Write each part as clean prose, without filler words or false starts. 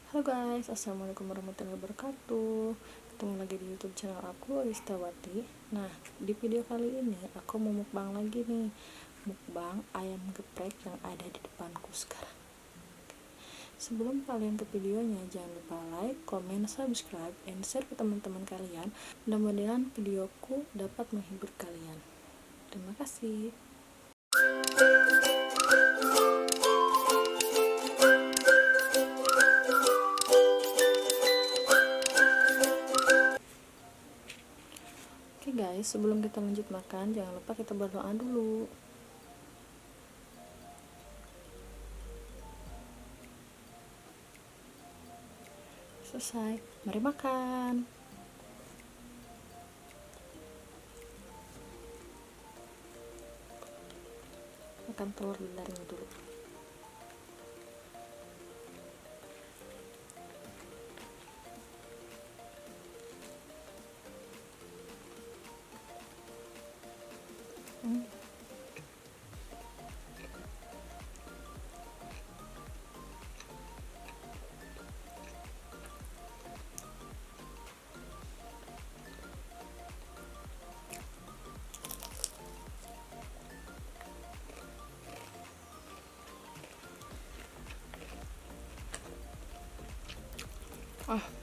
Halo guys, assalamualaikum warahmatullahi wabarakatuh. Ketemu lagi di YouTube channel aku, Aristawati. Nah, di video kali ini aku mau mukbang lagi nih. Mukbang ayam geprek yang ada di depanku sekarang. Sebelum kalian ke videonya, jangan lupa like, comment, subscribe, and share ke teman-teman kalian. Mudah-mudahan videoku dapat menghibur kalian. Terima kasih. Oke guys, sebelum kita lanjut makan, jangan lupa kita berdoa dulu. Selesai, mari makan. Makan telur dadar dulu.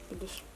Pedes.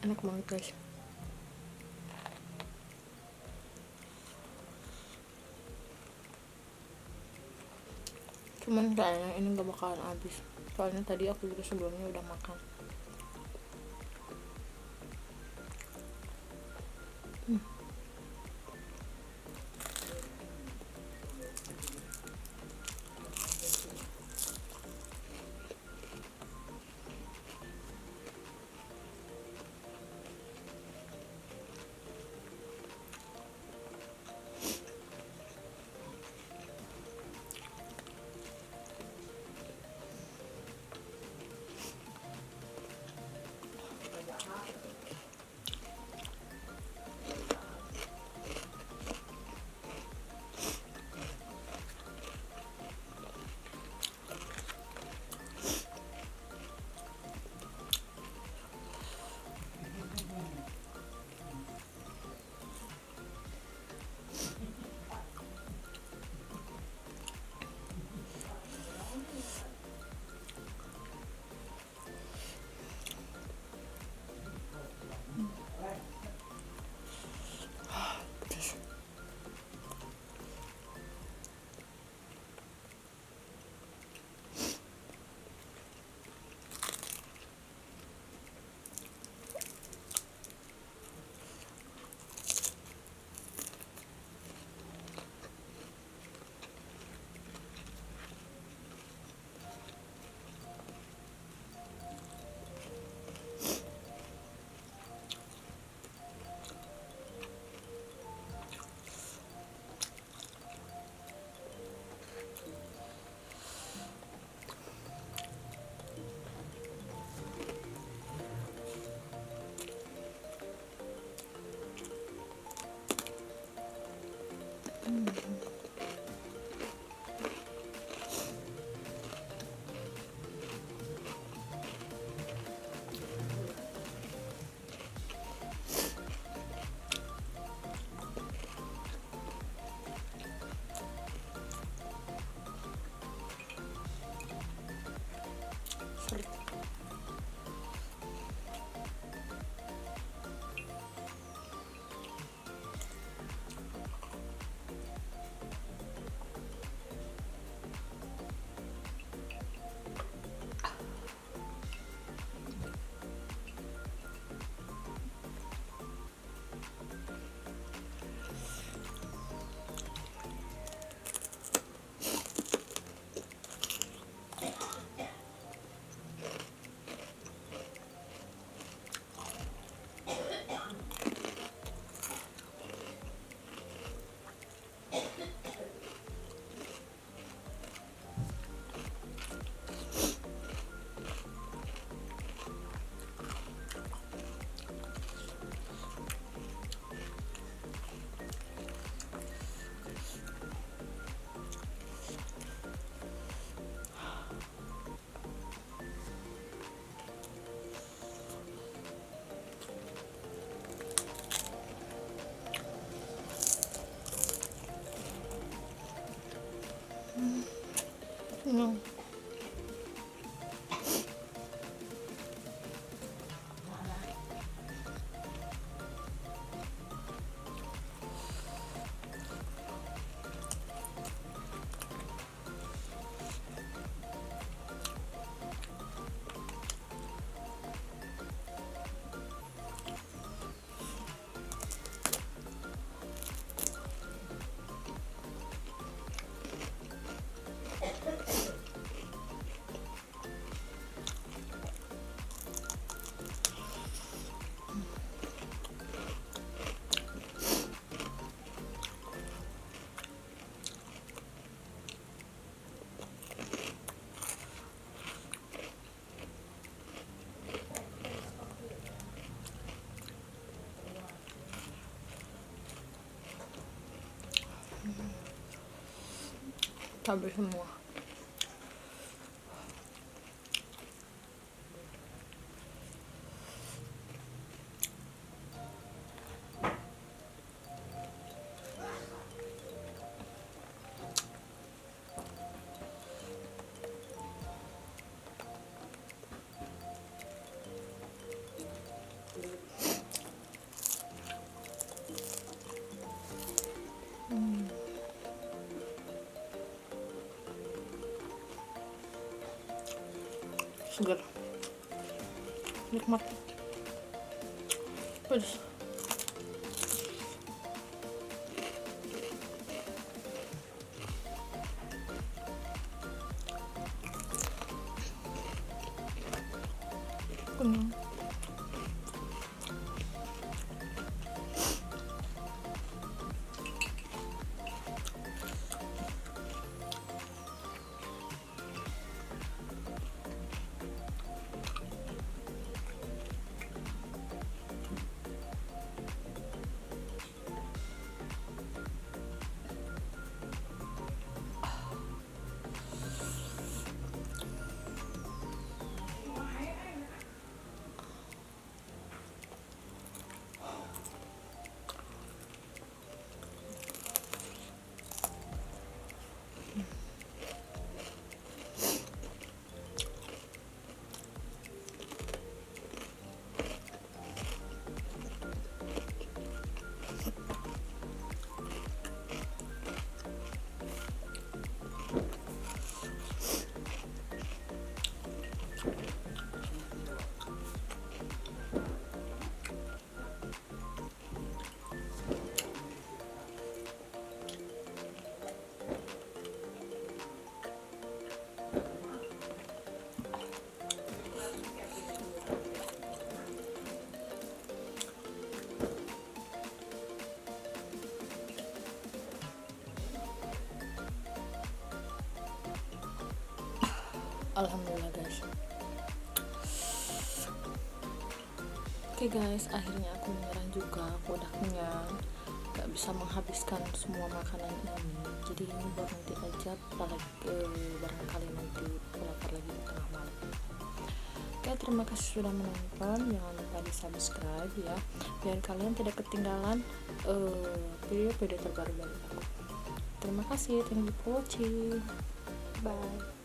Enak banget guys. Cuman kayaknya ini gak bakalan habis, soalnya tadi aku juga sebelumnya udah makan. Kenyang. Habis semua. segar, nikmat, pedas. Kenyang. Alhamdulillah guys. Oke guys, akhirnya aku menyerah juga, aku udah kenyang, gak bisa menghabiskan semua makanan ini, jadi ini buat nanti aja, barangkali nanti aku lapar lagi di tengah malam. Oke, terima kasih sudah menonton, jangan lupa di subscribe ya, biar kalian tidak ketinggalan video-video terbaru dari aku. Terima kasih, thank you for watching, bye.